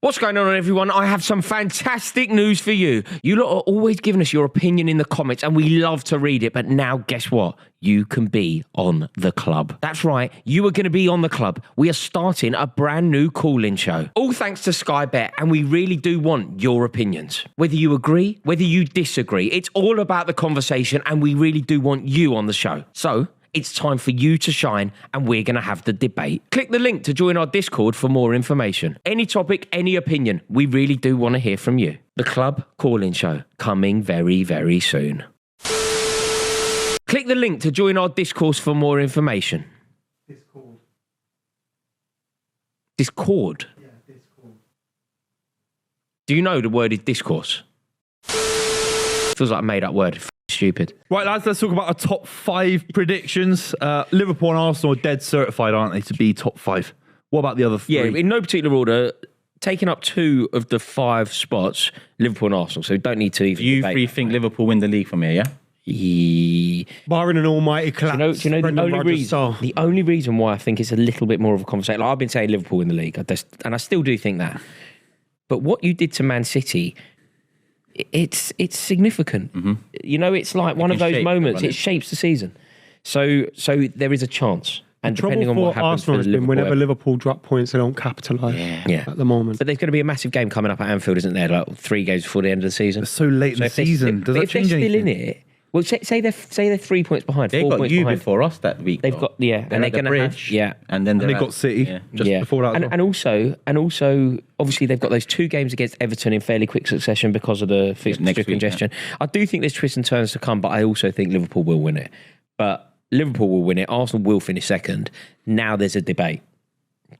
What's going on, everyone? I have some fantastic news for you. You lot are always giving us your opinion in the comments, and we love to read it. But now, guess what? You can be on the club. That's right. You are going to be on the club. We are starting a brand new call-in show. All thanks to Sky Bet, and we really do want your opinions. Whether you agree, whether you disagree, it's all about the conversation, and we really do want you on the show. So it's time for you to shine, and we're going to have the debate. Click the link to join our Discord for more information. Any topic, any opinion, we really do want to hear from you. The Club Call-In Show, coming very, very soon. Click the link to join our discourse for more information. Discord? Yeah, Discord. Do you know the word is discourse? Feels like a made-up word. Stupid. Right, lads, let's talk about our top 5 predictions. Liverpool and Arsenal are dead certified, aren't they, to be top 5? What about the other 3? Yeah, in no particular order, taking up 2 of the 5 spots, Liverpool and Arsenal, so don't need to even You debate. 3 think Liverpool win the league from here, yeah? Barring an almighty collapse. Do you know the only reason why I think it's a little bit more of a conversation, like I've been saying Liverpool in the league, and I still do think that. But what you did to Man City, it's significant. Mm-hmm. You know, it's like one of those moments. It shapes the season. So there is a chance. And depending on what happens Arsenal has been whenever Liverpool drop points, they don't capitalise at the moment. But there's going to be a massive game coming up at Anfield, isn't there? Like 3 games before the end of the season. It's so late in the season. Does that change anything? If they're still in it, well, say they're 3 points behind. They 4 got points you behind. before us that week. They've got and they're going to have and then they got City before that. And also, obviously they've got those 2 games against Everton in fairly quick succession because of the fixture congestion. Yeah. I do think there's twists and turns to come, but I also think Liverpool will win it. But Liverpool will win it. Arsenal will finish second. Now there's a debate.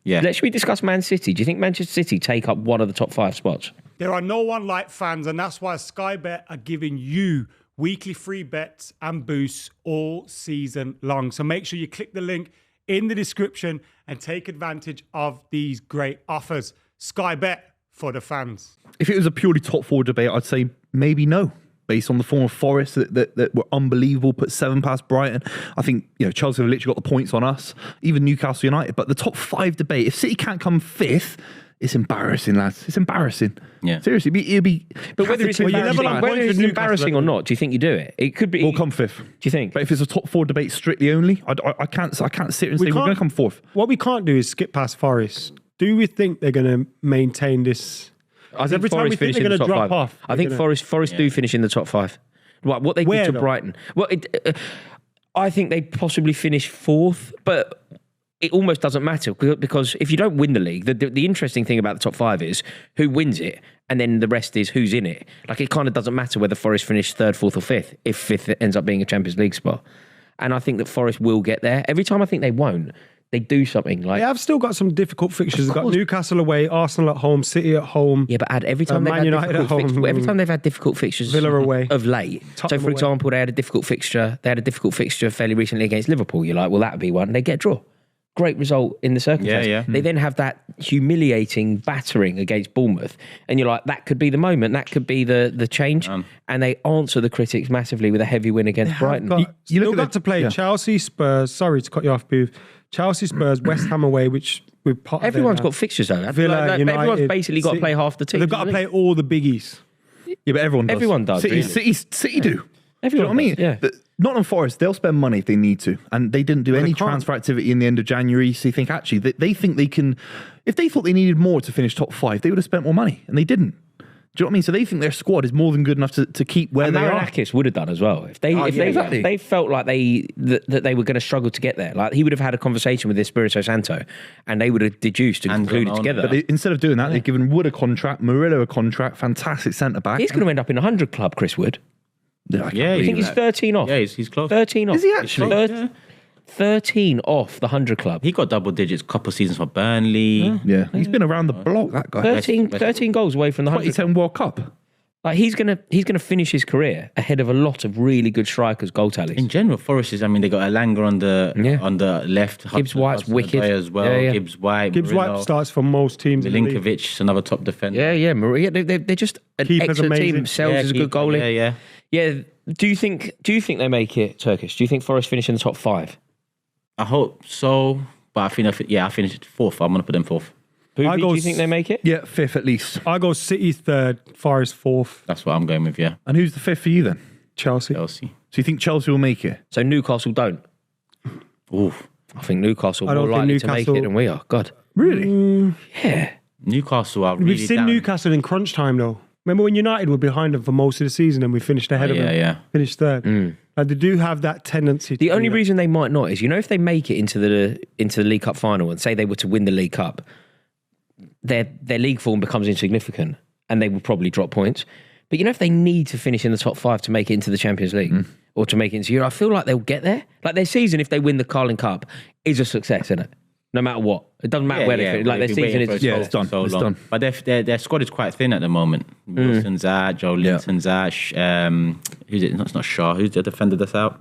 Yeah. Should we discuss Man City? Do you think Manchester City take up one of the top 5 spots? There are no one like fans, and that's why Sky Bet are giving you weekly free bets and boosts all season long. So make sure you click the link in the description and take advantage of these great offers. Sky Bet for the fans. If it was a purely top 4 debate, I'd say maybe no. Based on the form of Forest that were unbelievable, put 7 past Brighton. I think Chelsea have literally got the points on us, even Newcastle United. But the top 5 debate, if City can't come 5th, it's embarrassing, lads. It's embarrassing. Yeah, seriously, it'd be. But whether it's embarrassing or not, do you think you do it? It could be. We'll come 5th. Do you think? But if it's a top 4 debate strictly only, I can't sit here and say we're going to come 4th. What we can't do is skip past Forest. Do we think they're going to maintain this? I think Forest finish in the top 5. I think Forest do finish in the top 5. What they did to Brighton. Well, I think they possibly finish 4th, but it almost doesn't matter because if you don't win the league, the interesting thing about the top 5 is who wins it, and then the rest is who's in it. Like it kind of doesn't matter whether Forest finish 3rd, 4th, or 5th if 5th ends up being a Champions League spot. And I think that Forest will get there. Every time I think they won't, they do something like. Yeah, I've still got some difficult fixtures. They've got Newcastle away, Arsenal at home, City at home. Yeah, but every time they've had difficult fixtures Villa away of late. Tottenham for example, they had a difficult fixture. They had a difficult fixture fairly recently against Liverpool. You're like, well, that would be one. They get a draw. Great result in the circumstances. Yeah. They then have that humiliating battering against Bournemouth, and you're like, that could be the moment. That could be the change. And they answer the critics massively with a heavy win against Brighton. You got to play Chelsea, Spurs. Sorry to cut you off, Booth. Chelsea, Spurs, West Ham away, which we've part of. Everyone's got fixtures though. Villa, United, everyone's basically got to play half the team. They've got to play all the biggies. Yeah, but everyone does. City do. Everyone does. Yeah. But Nottingham Forest, they'll spend money if they need to, and they didn't do any transfer activity in the end of January. So you think actually they think they can. If they thought they needed more to finish top 5, they would have spent more money, and they didn't. Do you know what I mean? So they think their squad is more than good enough to keep where they are. Marinakis would have done as well if they felt like that they were going to struggle to get there. Like he would have had a conversation with Espirito Santo, and they would have deduced and concluded together. But instead of doing that, they've given Wood a contract, Murillo a contract, fantastic centre back. He's going to end up in 100 club, Chris Wood. Yeah, I think he's 13 off. Yeah, he's close. 13 off. Is he actually? 13 off the 100 club. He got double digits couple seasons for Burnley. Yeah. He's been around the block, that guy. 13 goals away from the 100. 2010 World Cup. Like he's gonna finish his career ahead of a lot of really good strikers' goal tallies. In general, Forest is. I mean, they got Elanga on the left. Gibbs White's wicked as well. Yeah. Gibbs White starts for most teams. Milinkovic, another top defender. Yeah. They're just an excellent team. Sells is a good goalie. Yeah. Do you think they make it, Turkish? Do you think Forest finish in the top 5? I hope so, but I think I finished 4th. I'm gonna put them 4th. Buvey, do you think they make it? Yeah, 5th at least. I go City 3rd, Forest 4th, That's what I'm going with. Yeah, And who's the 5th for you then? Chelsea. Chelsea. So you think Chelsea will make it? So Newcastle don't. Oof. I think Newcastle I are don't more think likely to make Newcastle- it than we are. God. Really? Yeah. Newcastle are really We've seen down. Newcastle in crunch time though. Remember when United were behind them for most of the season and we finished ahead of them? Yeah. Finished 3rd. Like they do have that tendency. The to only do that. reason they might not is, if they make it into the League Cup final and say they were to win the League Cup, their league form becomes insignificant and they would probably drop points. But if they need to finish in the top 5 to make it into the Champions League or to make it into Europe, I feel like they'll get there. Like their season, if they win the Carling Cup, is a success, isn't it? No matter what. It doesn't matter where they finish. Like their they've been season waiting is... for Yeah, it's done. so It's long. done. But their squad is quite thin at the moment. Wilson's out, Joe Linton's out. Who's it? No, it's not Shaw. Who's the defender that's out?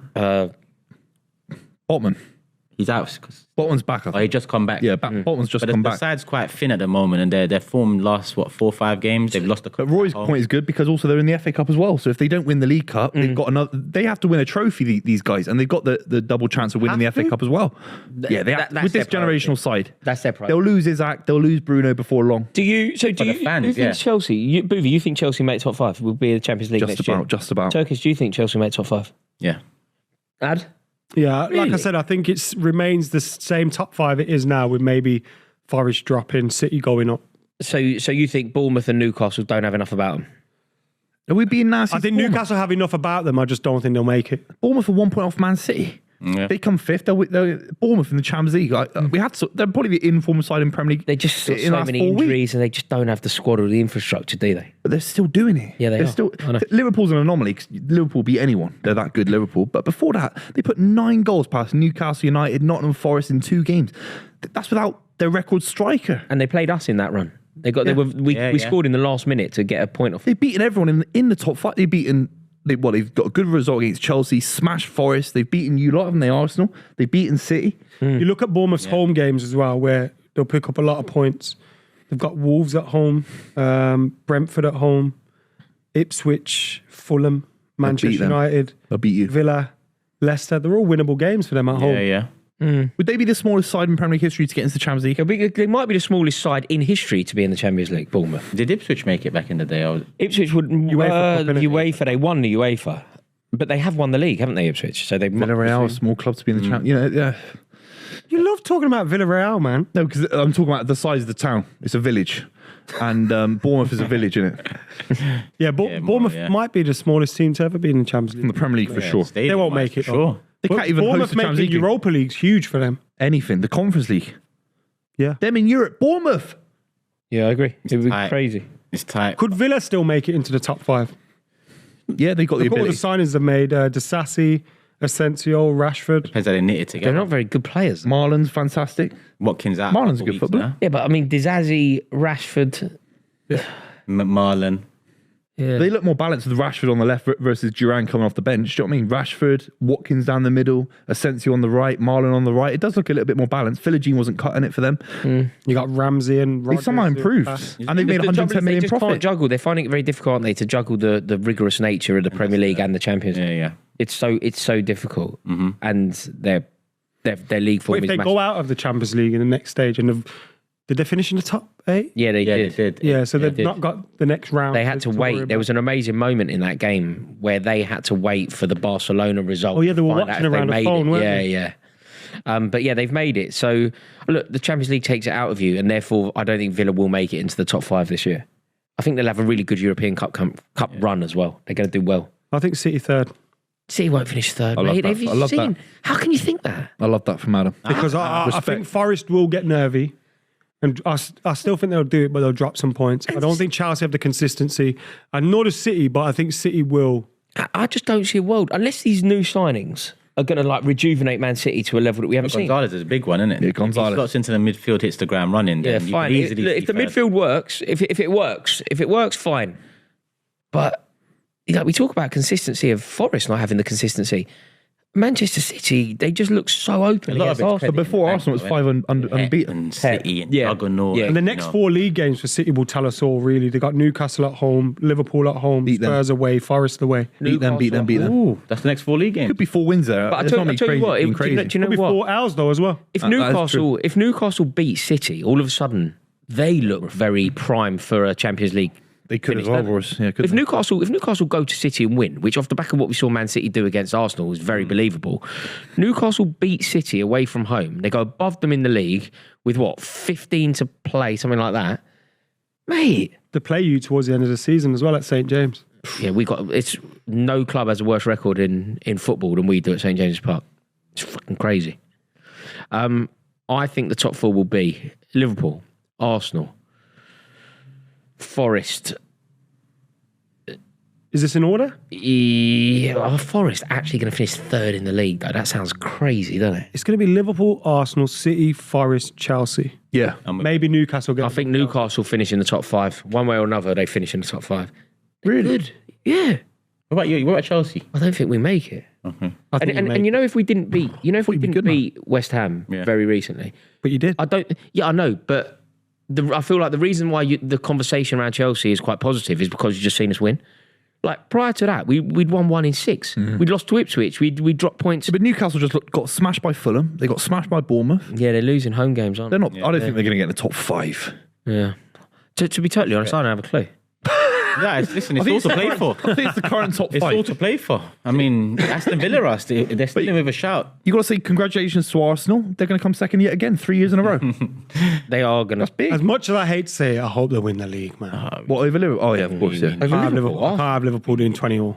Botman. He's out. Botman's back, I Oh, think. he just come back. Yeah, Botman's just But come the back. side's quite thin at the moment, and their form last 4 or 5 games. They've lost the cup. But Roy's point is good because also they're in the FA Cup as well. So if they don't win the League Cup, they've got another. They have to win a trophy. These guys, and they've got the double chance of winning the FA Cup as well. Yeah, they have, that's with this their priority. generational side. That's their priority. They'll lose Isaac. They'll lose Bruno before long. Do you the fans, who thinks yeah. Chelsea? Buvey, you think Chelsea make top 5? Will be in the Champions League next year? Just about. Turkish, do you think Chelsea make top 5? Yeah. Ad? Yeah, like Really? I said, I think it remains the same top 5 it is now with maybe Forest dropping, City going up. So you think Bournemouth and Newcastle don't have enough about them? Are we being nasty? I think Newcastle have enough about them. I just don't think they'll make it. Bournemouth are 1 point off Man City. Yeah. They come 5th. They'll Bournemouth in the Champions League. They're probably the inform side in Premier League. They just got in the so last many 4 weeks. injuries and they just don't have the squad or the infrastructure, do they? But they're still doing it. Yeah, they They're are. Still, I know. Liverpool's an anomaly because Liverpool beat anyone. They're that good, Liverpool. But before that, they put 9 goals past Newcastle United, Nottingham Forest in 2 games. That's without their record striker. And they played us in that run. We scored in the last minute to get a point off. They've beaten everyone in the top 5. They've got a good result against Chelsea, smashed Forest. They've beaten you lot, haven't they, Arsenal? They've beaten City. You look at Bournemouth's home games as well, where they'll pick up a lot of points. They've got Wolves at home, Brentford at home, Ipswich, Fulham, Manchester them. United, They'll beat you. Villa, Leicester. They're all winnable games for them at home. Yeah. Would they be the smallest side in Premier League history to get into the Champions League? They might be the smallest side in history to be in the Champions League, Bournemouth. Did Ipswich make it back in the day? Or Ipswich would UEFA Cup, innit? UEFA. They won the UEFA, but they have won the league, haven't they? Ipswich, so they Villarreal, a small club to be in the Champions. Yeah. You love talking about Villarreal, man. No, because I'm talking about the size of the town. It's a village. And Bournemouth is a village, isn't it? Yeah, Bournemouth might be the smallest team to ever be in the Champions In League. the Premier League for sure. Stadium They won't wise, make it, for though. sure. They can't even host Bournemouth the Champions making League. Europa League's huge for them. Anything. The Conference League. Yeah. Them in Europe. Bournemouth. Yeah, I agree. It would be tight. crazy. It's tight. Could Villa still make it into the top 5? Yeah, they got the Look at all the ability. signings they've made. Disassi, Asensio, Rashford. Depends how they knit it They're together. not very good players. Marlon's fantastic. Watkins out. Marlon's a couple good weeks footballer. now. Yeah, but I mean, Disasi, Rashford. Marlon. Yeah. They look more balanced with Rashford on the left versus Duran coming off the bench. Do you know what I mean? Rashford, Watkins down the middle, Asensio on the right, Marlon on the right. It does look a little bit more balanced. Philogene wasn't cutting it for them. You got Ramsey and They Rodgers. somehow improved. And they've made The trouble 110 is million they just can't profit. juggle. They're finding it very difficult, aren't they, to juggle the rigorous nature of the Premier League and the Champions League. Yeah. It's so difficult, and their league But form if is they massive. go out of the Champions League in the next stage, and did they finish in the top 8? Yeah, they Yeah, did. they did. Yeah, so they've did. not got the next round. They had to worry wait. There about. was an amazing moment in that game where they had to wait for the Barcelona result. Oh, yeah, they were to find watching out if they around the made phone, it. weren't Yeah, they? yeah. But yeah, they've made it. So look, the Champions League takes it out of you, and therefore I don't think Villa will make it into the top 5 this year. I think they'll have a really good European Cup run as well. They're going to do well. I think City 3rd. City won't finish 3rd, I love mate. that. Have you I love seen? that. How can you think that? I love that from Adam. Because I Respect. think Forest will get nervy. And I still think they'll do it, but they'll drop some points. I don't think Chelsea have the consistency. And nor does City, but I think City will. I just don't see a world unless these new signings are going to like rejuvenate Man City to a level that we haven't seen. Gonzalez is a big one, isn't it? Yeah, Gonzalez. If he slots into the midfield, hits the ground running. Yeah, Then you fine. could easily Look, see if the third. midfield works, if it works, fine. But we talk about consistency of Forest not having the consistency. Manchester City, they just look so open A lot against of it's Arsenal. But before Arsenal was 5 unbeaten. and City and Yeah. Juggernaut. Yeah. And the next 4 league games for City will tell us all, really. They got Newcastle at home, Liverpool at home, Beat them. Spurs away, Forest away. Beat them. Ooh, that's the next 4 league games. Could be 4 wins there. But I It's tell not you what, been do you know Could be what? 4 L's, though, as well. If That is Newcastle beat City, all of a sudden they look very prime for a Champions League. They could finish, as well, don't they? Royce. Yeah, could If they? Newcastle go to City and win, which off the back of what we saw Man City do against Arsenal was very believable. Newcastle beat City away from home. They go above them in the league with 15 to play, something like that. Mate. To play you towards the end of the season as well at St James. Yeah, it's no club has a worse record in football than we do at St James's Park. It's fucking crazy. I think the top four will be Liverpool, Arsenal, Forest. Is this in order? Yeah, Forest actually going to finish third in the league though. That sounds crazy, doesn't it? It's going to be Liverpool, Arsenal, City, Forest, Chelsea. Yeah. Maybe Newcastle. I think Newcastle finish in the top five. One way or another, they finish in the top five. Really? Good. Yeah. What about you? What about Chelsea? I don't think we make it. I think And you know, if we didn't beat, good, beat West Ham very recently, but you did. I don't. Yeah, I know, but I feel like the reason why the conversation around Chelsea is quite positive is because you've just seen us win. Like prior to that, we'd won 1 in 6. We'd lost to Ipswich. We dropped points. But Newcastle just got smashed by Fulham. They got smashed by Bournemouth. Yeah, they're losing home games, aren't They're they? not. I don't think they're going to get in the top 5. Yeah. To be totally honest, I don't have a clue. Yeah, it's all to play for. I think it's the current top 5. It's all to play for. I mean, Aston Villa are they're still in with a shout. You got to say congratulations to Arsenal. They're going to come second yet again, 3 years in a row. They are going to. That's big. As much as I hate to say it, I hope they win the league, man. What over Liverpool? Oh yeah, of course. Yeah. I can't have Liverpool doing 20 all.